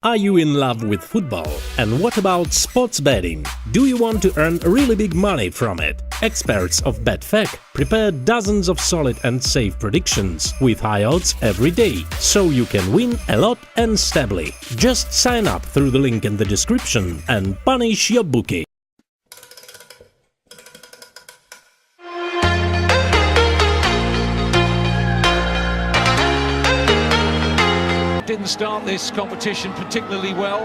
Are you in love with football? And what about sports betting? Do you want to earn really big money from it? Experts of BetFac prepare dozens of solid and safe predictions with high odds every day, so you can win a lot and stably. Just sign up through the link in the description and punish your bookie. Didn't start this competition particularly well,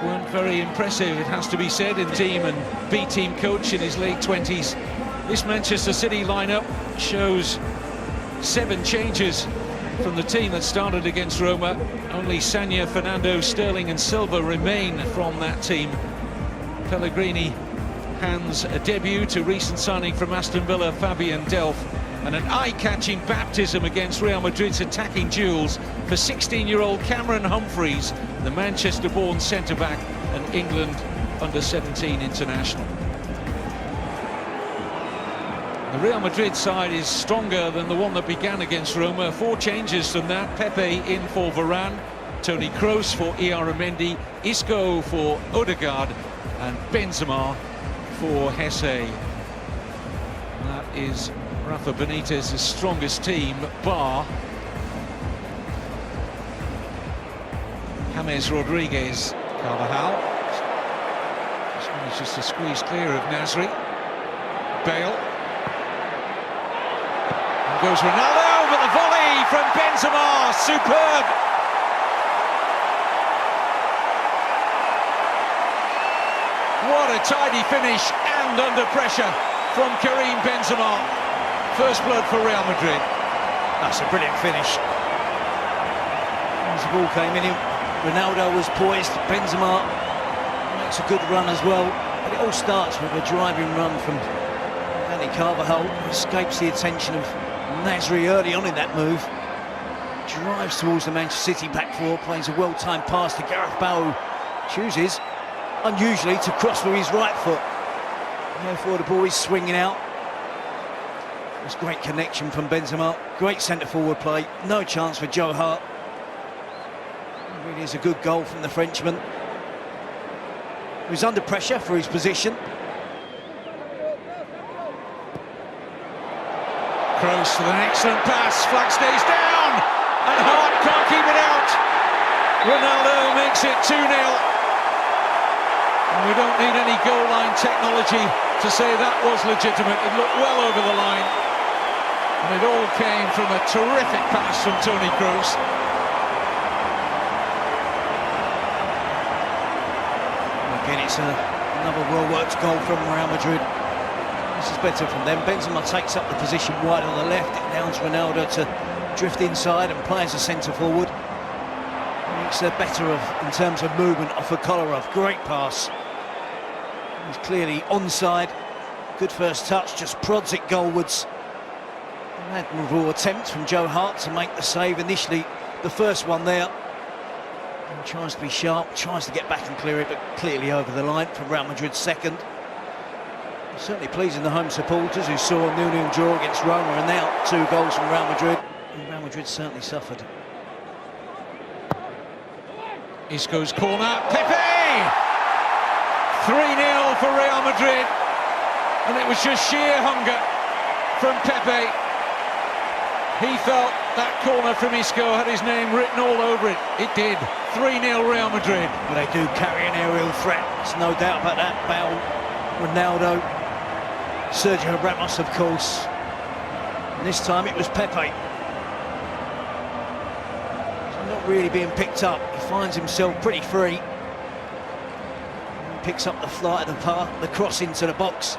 weren't very impressive, it has to be said, in team and B-team coach in his late 20s. This Manchester City lineup shows 7 changes from the team that started against Roma. Only Sagna, Fernando, Sterling and Silva remain from that team. Pellegrini hands a debut to recent signing from Aston Villa, Fabian Delph, and an eye-catching baptism against Real Madrid's attacking duels for 16-year-old Cameron Humphreys, the Manchester-born centre-back and England under-17 international. The Real Madrid side is stronger than the one that began against Roma. 4 changes from that. Pepe in for Varane, Toni Kroos for Iaramendi, Isco for Odegaard and Benzema for Hesse. That is Rafa Benitez's strongest team, bar James Rodriguez. Carvajal just manages to squeeze clear of Nasri. Bale. And goes Ronaldo, but the volley from Benzema, superb! What a tidy finish and under pressure from Karim Benzema. First blood for Real Madrid. That's a brilliant finish. As the ball came in, Ronaldo was poised. Benzema makes a good run as well. But it all starts with a driving run from Dani Carvajal, who escapes the attention of Nasri early on in that move. Drives towards the Manchester City back four, plays a well-timed pass to Gareth Bale, who chooses, unusually, to cross with his right foot. Therefore, the ball is swinging out. It's great connection from Benzema, great centre-forward play, no chance for Joe Hart. It really is a good goal from the Frenchman. He was under pressure for his position. Kroos with an excellent pass, flag stays down, and Hart can't keep it out. Ronaldo makes it 2-0. And we don't need any goal line technology to say that was legitimate. It looked well over the line. And it all came from a terrific pass from Toni Kroos. Again, it's another well-worked goal from Real Madrid. This is better from them. Benzema takes up the position wide on the left. It allows Ronaldo to drift inside and play as a centre-forward. It's better in terms of movement off of Kolarov. Great pass. He's clearly onside. Good first touch, just prods it goalwards. An admirable attempt from Joe Hart to make the save initially, the first one there. And tries to be sharp, tries to get back and clear it, but clearly over the line from Real Madrid's second. Certainly pleasing the home supporters who saw a 0-0 draw against Roma, and now 2 goals from Real Madrid. And Real Madrid certainly suffered. Isco's corner, Pepe! 3-0 for Real Madrid. And it was just sheer hunger from Pepe. He felt that corner from Isco had his name written all over it. It did. 3-0 Real Madrid. But they do carry an aerial threat, there's no doubt about that. Bale, Ronaldo, Sergio Ramos, of course. And this time it was Pepe. He's not really being picked up. He finds himself pretty free. He picks up the flight of the cross into the box.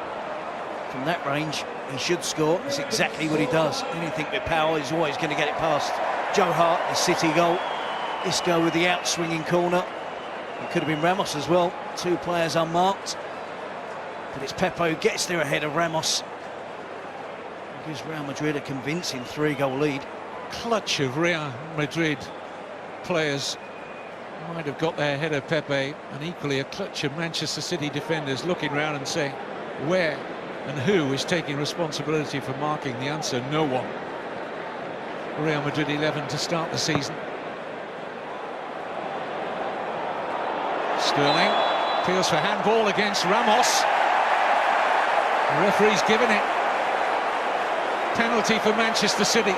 From that range, he should score. That's exactly what he does. Anything with power, he's always going to get it past Joe Hart, the City goal. Isco with the out-swinging corner. It could have been Ramos as well. 2 players unmarked. But it's Pepe who gets there ahead of Ramos. It gives Real Madrid a convincing 3-goal lead. Clutch of Real Madrid players might have got there ahead of Pepe, and equally a clutch of Manchester City defenders looking round and saying, where and who is taking responsibility for marking? The answer, no one. Real Madrid 11 to start the season. Sterling appeals for handball against Ramos. The referee's given it. Penalty for Manchester City.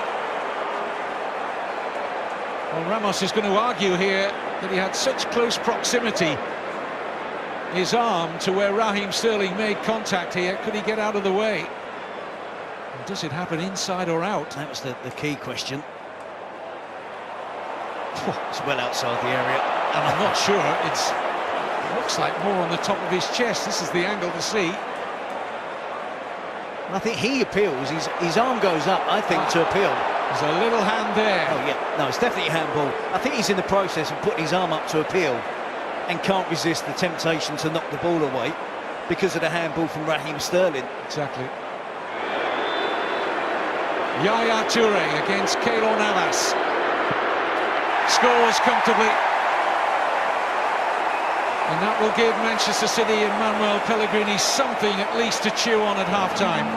Well, Ramos is going to argue here that he had such close proximity, his arm, to where Raheem Sterling made contact here. Could he get out of the way? And does it happen inside or out? That was the key question. It's well outside the area. And I'm not sure. It looks like more on the top of his chest. This is the angle to see. I think he appeals. His arm goes up, I think, to appeal. There's a little hand there. Oh, yeah. No, it's definitely handball. I think he's in the process of putting his arm up to appeal and can't resist the temptation to knock the ball away because of the handball from Raheem Sterling. Exactly. Yaya Toure against Keylor Navas. Scores comfortably. And that will give Manchester City and Manuel Pellegrini something at least to chew on at half-time.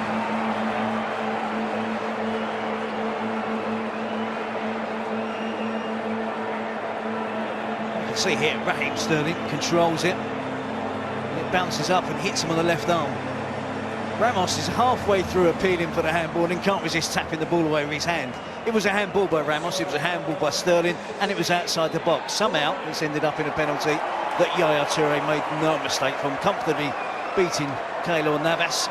You can see here, Raheem Sterling controls it. It bounces up and hits him on the left arm. Ramos is halfway through appealing for the handball and can't resist tapping the ball away with his hand. It was a handball by Ramos, it was a handball by Sterling, and it was outside the box. Somehow, it's ended up in a penalty that Yaya Toure made no mistake from, comfortably beating Keylor Navas.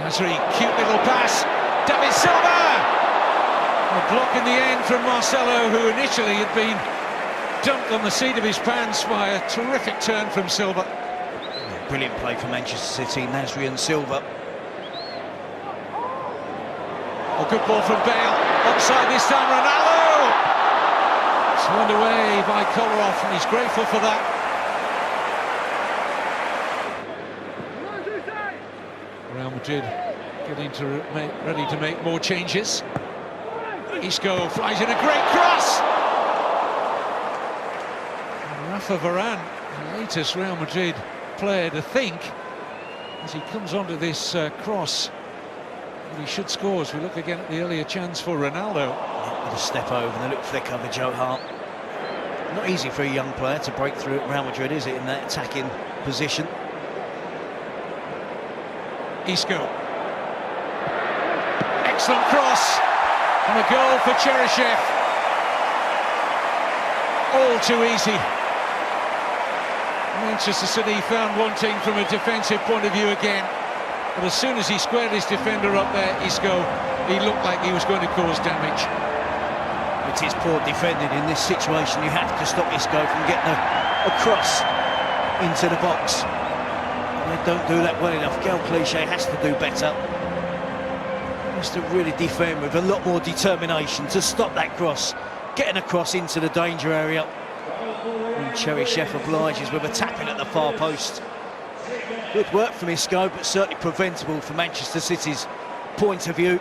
Nasri, cute little pass. David Silva! A block in the end from Marcelo, who initially had been dumped on the seat of his pants by a terrific turn from Silva. Brilliant play for Manchester City, Nasri and Silva. A good ball from Bale. Offside this time, Ronaldo! Swanned away by Kolarov, and he's grateful for that. Real Madrid getting ready to make more changes. Isco flies in a great cross! And Rafa Varane, the latest Real Madrid player to think, as he comes onto this cross, he should score. As we look again at the earlier chance for Ronaldo. With a step over and a look for the cover, Joe Hart. Not easy for a young player to break through at Real Madrid, is it, in that attacking position? Isco. Excellent cross. And a goal for Cheryshev. All too easy. Manchester City found wanting from a defensive point of view again. But as soon as he squared his defender up there, Isco, he looked like he was going to cause damage. It is poor defending in this situation. You have to stop Isco from getting a cross into the box. They don't do that well enough. Gael Clichy has to do better. He has to really defend with a lot more determination to stop that cross, getting a cross into the danger area. And Cheryshev obliges with a tap-in at the far post. Good work from Isco, but certainly preventable from Manchester City's point of view.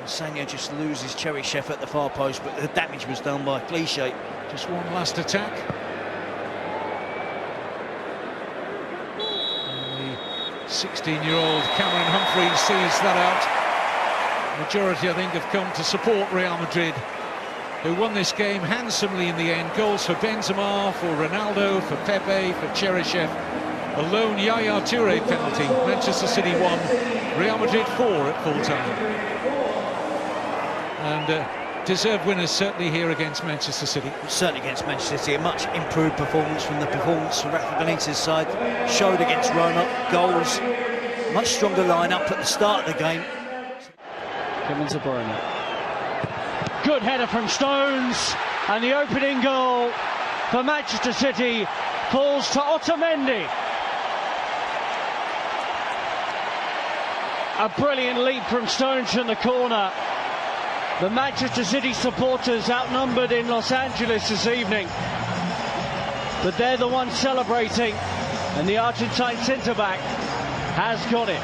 Sanya just loses Cheryshev at the far post, but the damage was done by Clichy. Just one last attack. And the 16-year-old Cameron Humphreys sees that out. Majority, I think, have come to support Real Madrid, who won this game handsomely in the end. Goals for Benzema, for Ronaldo, for Pepe, for Cheryshev. A lone Yaya Toure penalty. Manchester City 1, Real Madrid 4 at full-time. And deserved winners certainly here against Manchester City. Certainly against Manchester City, a much improved performance from the performance from Rafa Benitez's side. Showed against Roma, goals, much stronger line-up at the start of the game. Kevin De Bruyne. Good header from Stones, and the opening goal for Manchester City falls to Otamendi. A brilliant leap from Stones from the corner. The Manchester City supporters outnumbered in Los Angeles this evening, but they're the ones celebrating, and the Argentine centre-back has got it.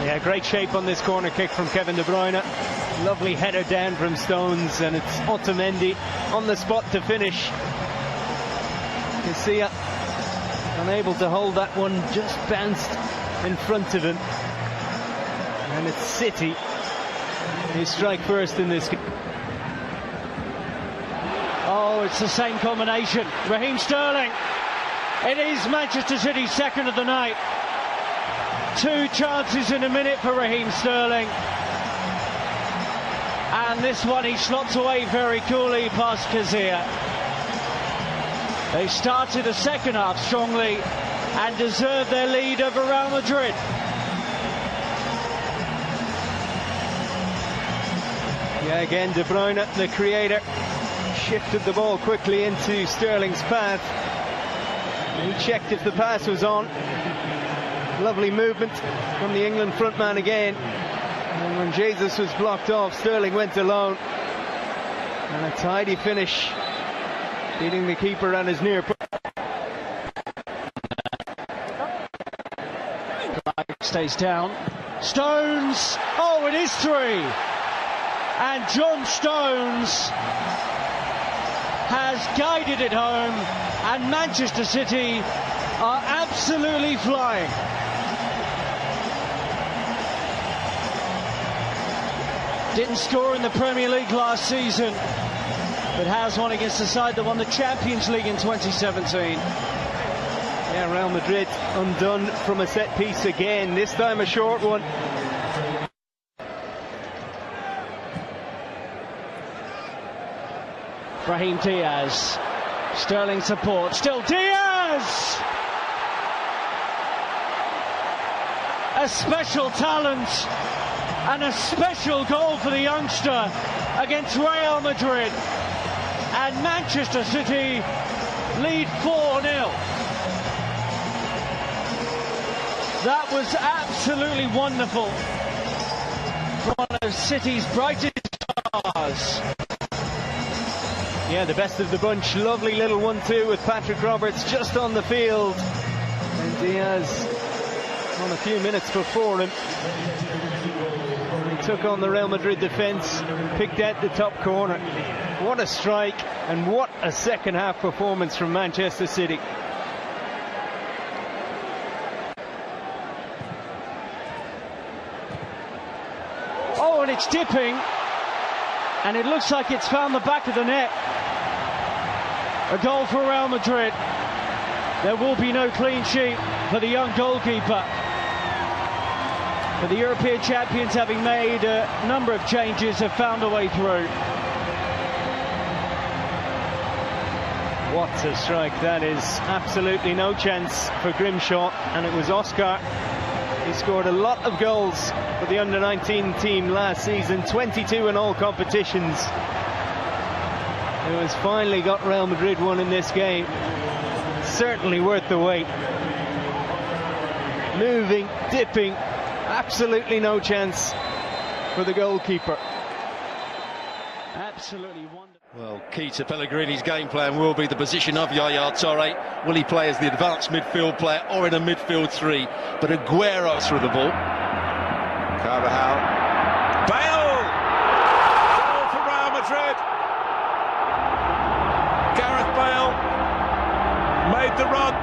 Yeah, great shape on this corner kick from Kevin De Bruyne. Lovely header down from Stones, and it's Otamendi on the spot to finish. You can see it, unable to hold that one, just bounced in front of him. And it's City He strike first in this game. Oh, it's the same combination. Raheem Sterling. It is Manchester City's second of the night. 2 chances in a minute for Raheem Sterling. And this one he slots away very coolly past Kazir. They started the second half strongly and deserved their lead over Real Madrid. Yeah, again, De Bruyne, the creator, shifted the ball quickly into Sterling's path. He checked if the pass was on. Lovely movement from the England frontman again. And when Jesus was blocked off, Sterling went alone. And a tidy finish, beating the keeper on his near post. Stays down. Stones. Oh, it is 3. And John Stones has guided it home, and Manchester City are absolutely flying. Didn't score in the Premier League last season, but has one against the side that won the Champions League in 2017. Yeah, Real Madrid undone from a set piece again, this time a short one. Brahim Diaz. Sterling support. Still Diaz! A special talent and a special goal for the youngster against Real Madrid. And Manchester City lead 4-0. That was absolutely wonderful. One of City's brightest stars. Yeah, the best of the bunch. Lovely little 1-2 with Patrick Roberts just on the field. And Diaz on a few minutes before him. He took on the Real Madrid defence, picked out the top corner. What a strike and what a second half performance from Manchester City. Oh, and it's dipping. And it looks like it's found the back of the net. A goal for Real Madrid. There will be no clean sheet for the young goalkeeper. But the European champions, having made a number of changes, have found a way through. What a strike. That is absolutely no chance for Grimshaw. And it was Oscar. He scored a lot of goals for the under-19 team last season, 22 in all competitions. It has finally got Real Madrid one in this game. Certainly worth the wait. Moving, dipping, absolutely no chance for the goalkeeper. Absolutely wonderful. Well, key to Pellegrini's game plan will be the position of Yaya Touré. Will he play as the advanced midfield player or in a midfield 3? But Aguero through the ball. Carvajal. Bale! Goal for Real Madrid. Gareth Bale made the run.